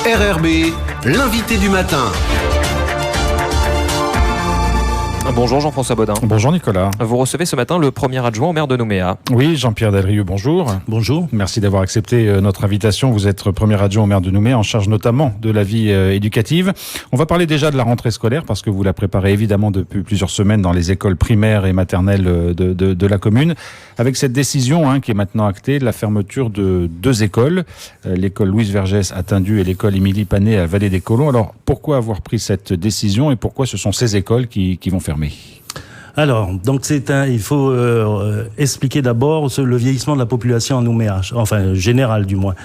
RRB, l'invité du matin. Bonjour Jean-François Bodin. Bonjour Nicolas. Vous recevez ce matin le premier adjoint au maire de Nouméa. Oui, Jean-Pierre Delrieux, bonjour. Bonjour. Merci d'avoir accepté notre invitation. Vous êtes premier adjoint au maire de Nouméa, en charge notamment de la vie éducative. On va parler déjà de la rentrée scolaire parce que vous la préparez évidemment depuis plusieurs semaines dans les écoles primaires et maternelles de la commune. Avec cette décision qui est maintenant actée, la fermeture de 2 écoles, l'école Louise Vergès à Tindu et l'école Émilie Panet à Vallée des Colons. Alors pourquoi avoir pris cette décision et pourquoi ce sont ces écoles qui vont fermer ? Alors, donc il faut expliquer d'abord le vieillissement de la population en Nouméa, enfin général du moins.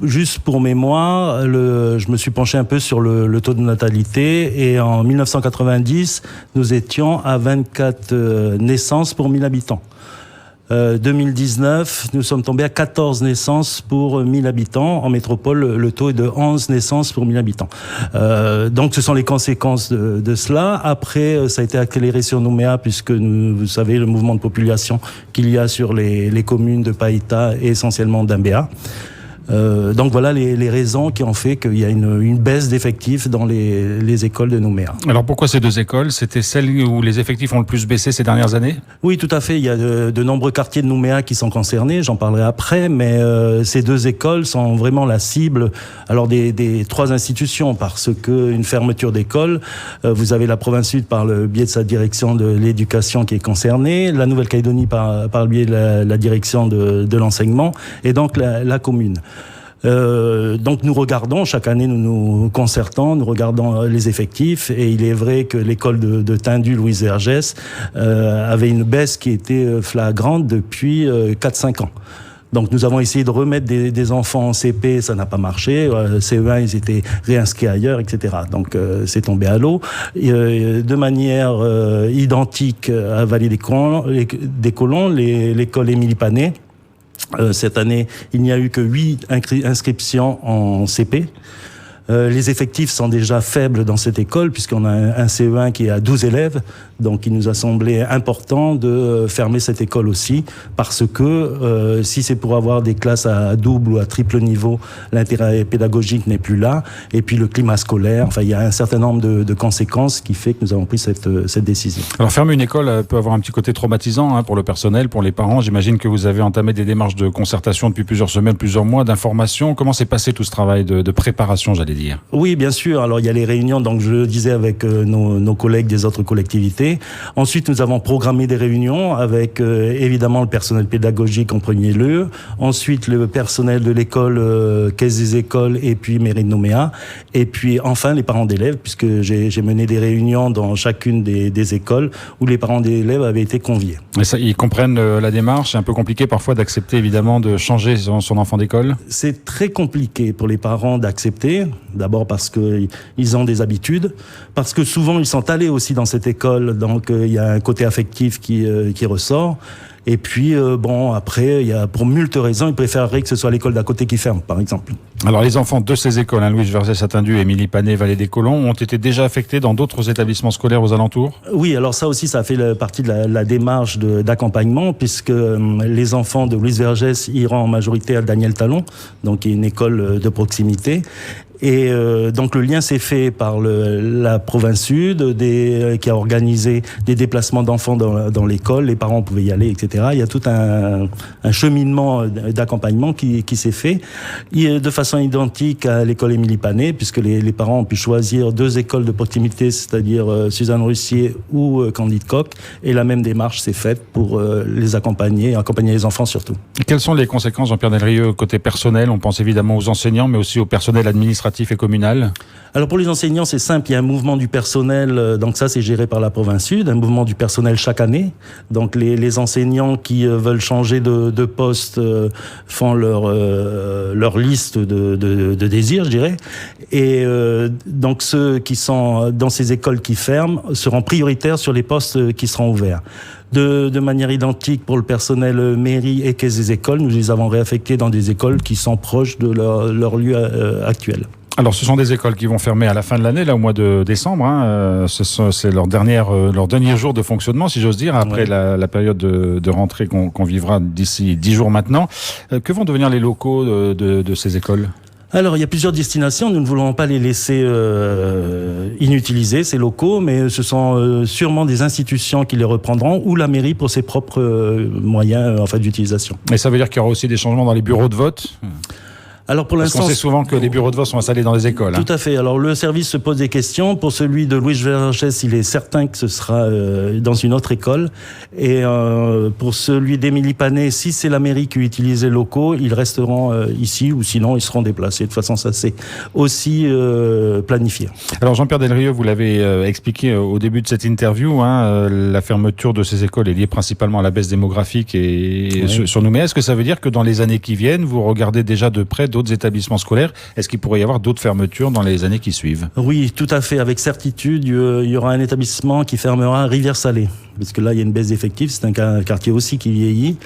Juste pour mémoire, je me suis penché un peu sur le taux de natalité et en 1990, nous étions à 24 naissances pour 1000 habitants. 2019, nous sommes tombés à 14 naissances pour 1000 habitants. En métropole, le taux est de 11 naissances pour 1000 habitants. Donc, ce sont les conséquences de cela. Après, ça a été accéléré sur Nouméa, puisque vous savez, le mouvement de population qu'il y a sur les communes de Païta et essentiellement d'Imbéa. Donc voilà les raisons qui ont fait qu'il y a une baisse d'effectifs dans les écoles de Nouméa. Alors pourquoi ces 2 écoles ? C'était celles où les effectifs ont le plus baissé ces dernières années ? Oui, tout à fait. Il y a de nombreux quartiers de Nouméa qui sont concernés, j'en parlerai après, mais ces 2 écoles sont vraiment la cible alors des 3 institutions, parce que une fermeture d'école, vous avez la province sud par le biais de sa direction de l'éducation qui est concernée, la Nouvelle-Calédonie par le biais de la direction de l'enseignement, et donc la commune. Donc nous regardons, chaque année nous nous concertons, nous regardons les effectifs, et il est vrai que l'école de Tindu, Louise Vergès, avait une baisse qui était flagrante depuis 4-5 ans. Donc nous avons essayé de remettre des enfants en CP, ça n'a pas marché. CE1, ils étaient réinscrits ailleurs, etc. Donc c'est tombé à l'eau. De manière identique à Vallée des Colons, l'école Émilie Panet. Cette année, il n'y a eu que 8 inscriptions en CP. Les effectifs sont déjà faibles dans cette école, puisqu'on a un CE1 qui est à 12 élèves. Donc il nous a semblé important de fermer cette école aussi, parce que si c'est pour avoir des classes à double ou à triple niveau, l'intérêt pédagogique n'est plus là. Et puis le climat scolaire, enfin il y a un certain nombre de conséquences qui fait que nous avons pris cette décision. Alors fermer une école peut avoir un petit côté traumatisant pour le personnel, pour les parents. J'imagine que vous avez entamé des démarches de concertation depuis plusieurs semaines, plusieurs mois, d'information. Comment s'est passé tout ce travail de préparation, j'allais dire ? Oui, bien sûr. Alors, il y a les réunions, donc je le disais, avec nos collègues des autres collectivités. Ensuite, nous avons programmé des réunions avec, évidemment, le personnel pédagogique en premier lieu. Ensuite, le personnel de l'école, caisse des écoles, et puis mairie de Nouméa. Et puis, enfin, les parents d'élèves, puisque j'ai mené des réunions dans chacune des écoles où les parents d'élèves avaient été conviés. Et ça, ils comprennent la démarche. C'est un peu compliqué parfois d'accepter, évidemment, de changer son enfant d'école. C'est très compliqué pour les parents d'accepter. D'abord parce que ils ont des habitudes, parce que souvent ils sont allés aussi dans cette école, donc il y a un côté affectif qui ressort. Et puis après, il y a pour moult raisons, ils préféreraient que ce soit l'école d'à côté qui ferme, par exemple. Alors les enfants de ces écoles, Louise Vergès à Tindu, Émilie Panet, Vallée des Colons, ont été déjà affectés dans d'autres établissements scolaires aux alentours ? Oui, alors ça aussi, ça fait partie de la démarche d'accompagnement, puisque les enfants de Louise Vergès iront en majorité à Daniel Talon, donc qui est une école de proximité. Et donc le lien s'est fait par la province sud, qui a organisé des déplacements d'enfants dans l'école, les parents pouvaient y aller, etc. Il y a tout un cheminement d'accompagnement qui s'est fait de façon identique à l'école Émilie Panet, puisque les parents ont pu choisir 2 écoles de proximité, c'est-à-dire Suzanne Russier ou Candide Coq, et la même démarche s'est faite pour les accompagner les enfants surtout. Et quelles sont les conséquences, Jean-Pierre Delrieux, côté personnel ? On pense évidemment aux enseignants, mais aussi au personnel administratif et communal. Alors pour les enseignants, c'est simple, il y a un mouvement du personnel, donc ça c'est géré par la province sud, un mouvement du personnel chaque année. Donc les enseignants qui veulent changer de poste font leur liste de désirs, je dirais. Et donc ceux qui sont dans ces écoles qui ferment seront prioritaires sur les postes qui seront ouverts. De manière identique pour le personnel mairie et caisse des écoles, nous les avons réaffectés dans des écoles qui sont proches de leur lieu actuel. Alors, ce sont des écoles qui vont fermer à la fin de l'année, là, au mois de décembre. C'est leur dernier jour de fonctionnement, si j'ose dire, après la période de rentrée qu'on vivra d'ici 10 jours maintenant. Que vont devenir les locaux de ces écoles ? Alors, il y a plusieurs destinations. Nous ne voulons pas les laisser inutilisés, ces locaux, mais ce sont sûrement des institutions qui les reprendront ou la mairie pour ses propres moyens d'utilisation. Mais ça veut dire qu'il y aura aussi des changements dans les bureaux de vote ? Alors pour Parce l'instant, qu'on sait souvent que les bureaux de vote sont installés dans les écoles. Tout à fait. Alors le service se pose des questions. Pour celui de Louis Vergès, il est certain que ce sera dans une autre école. Et pour celui d'Émilie Panet, si c'est la mairie qui utilise les locaux, ils resteront ici ou sinon ils seront déplacés. De toute façon, ça c'est aussi planifié. Alors Jean-Pierre Delrieux, vous l'avez expliqué au début de cette interview, la fermeture de ces écoles est liée principalement à la baisse démographique et sur Nouméa. Est-ce que ça veut dire que dans les années qui viennent, vous regardez déjà de près d'autres établissements scolaires? Est-ce qu'il pourrait y avoir d'autres fermetures dans les années qui suivent? Oui, tout à fait. Avec certitude, il y aura un établissement qui fermera à Rivière-Salée. Parce que là, il y a une baisse d'effectifs. C'est un quartier aussi qui vieillit.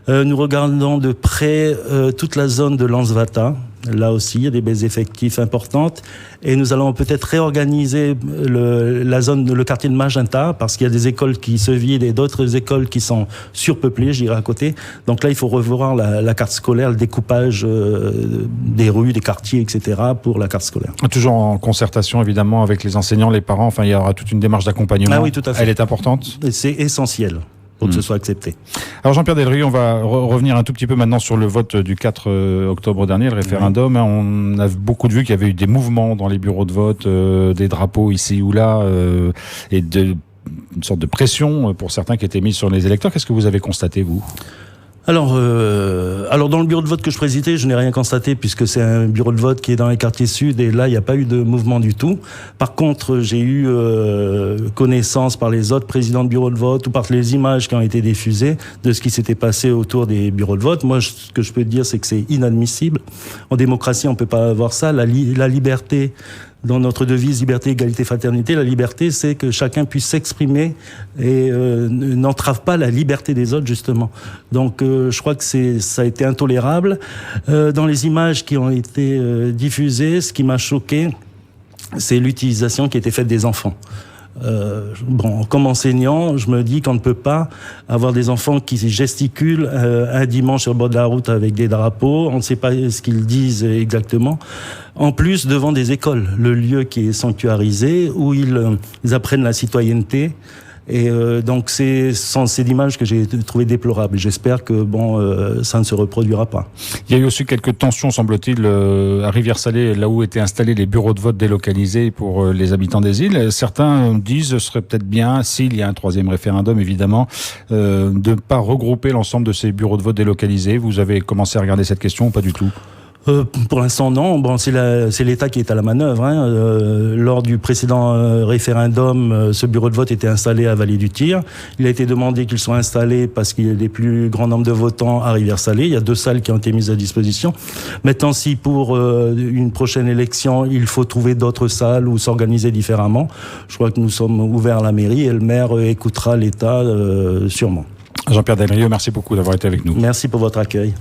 Nous regardons de près toute la zone de Lansvata. Là aussi, il y a des baisses d'effectifs importantes. Et nous allons peut-être réorganiser le quartier de Magenta, parce qu'il y a des écoles qui se vident et d'autres écoles qui sont surpeuplées, je dirais, à côté. Donc là, il faut revoir la carte scolaire, le découpage des rues, des quartiers, etc. pour la carte scolaire. Toujours en concertation, évidemment, avec les enseignants, les parents. Enfin, il y aura toute une démarche d'accompagnement. Ah oui, tout à fait. Elle est importante. C'est essentiel pour que ce soit accepté. Alors Jean-Pierre Delrieux, on va revenir un tout petit peu maintenant sur le vote du 4 octobre dernier, le référendum. Oui. On a beaucoup vu qu'il y avait eu des mouvements dans les bureaux de vote, des drapeaux ici ou là, et une sorte de pression pour certains qui étaient mis sur les électeurs. Qu'est-ce que vous avez constaté, vous ? Alors dans le bureau de vote que je présidais, je n'ai rien constaté puisque c'est un bureau de vote qui est dans les quartiers sud et là, il n'y a pas eu de mouvement du tout. Par contre, j'ai eu connaissance par les autres présidents de bureaux de vote ou par les images qui ont été diffusées de ce qui s'était passé autour des bureaux de vote. Moi, ce que je peux dire, c'est que c'est inadmissible. En démocratie, on peut pas avoir ça. La liberté, dans notre devise liberté, égalité, fraternité, la liberté, c'est que chacun puisse s'exprimer et n'entrave pas la liberté des autres, justement. Donc, je crois que ça a été intolérable. Dans les images qui ont été diffusées, ce qui m'a choqué, c'est l'utilisation qui a été faite des enfants. Comme enseignant, je me dis qu'on ne peut pas avoir des enfants qui gesticulent un dimanche sur le bord de la route avec des drapeaux. On ne sait pas ce qu'ils disent exactement. En plus, devant des écoles, le lieu qui est sanctuarisé, où ils apprennent la citoyenneté. Et donc, ce sont ces images que j'ai trouvées déplorables. J'espère que ça ne se reproduira pas. Il y a eu aussi quelques tensions, semble-t-il, à Rivière-Salée, là où étaient installés les bureaux de vote délocalisés pour les habitants des îles. Certains disent ce serait peut-être bien, s'il y a un troisième référendum, évidemment, de ne pas regrouper l'ensemble de ces bureaux de vote délocalisés. Vous avez commencé à regarder cette question ou pas du tout ? Pour l'instant, non. C'est l'État qui est à la manœuvre. Lors du précédent référendum, ce bureau de vote était installé à Vallée-du-Tir. Il a été demandé qu'il soit installé parce qu'il y a des plus grands nombres de votants à Rivière-Salée. Il y a 2 salles qui ont été mises à disposition. Maintenant, si pour une prochaine élection, il faut trouver d'autres salles ou s'organiser différemment, je crois que nous sommes ouverts à la mairie et le maire écoutera l'État sûrement. Jean-Pierre Delrieux, merci beaucoup d'avoir été avec nous. Merci pour votre accueil.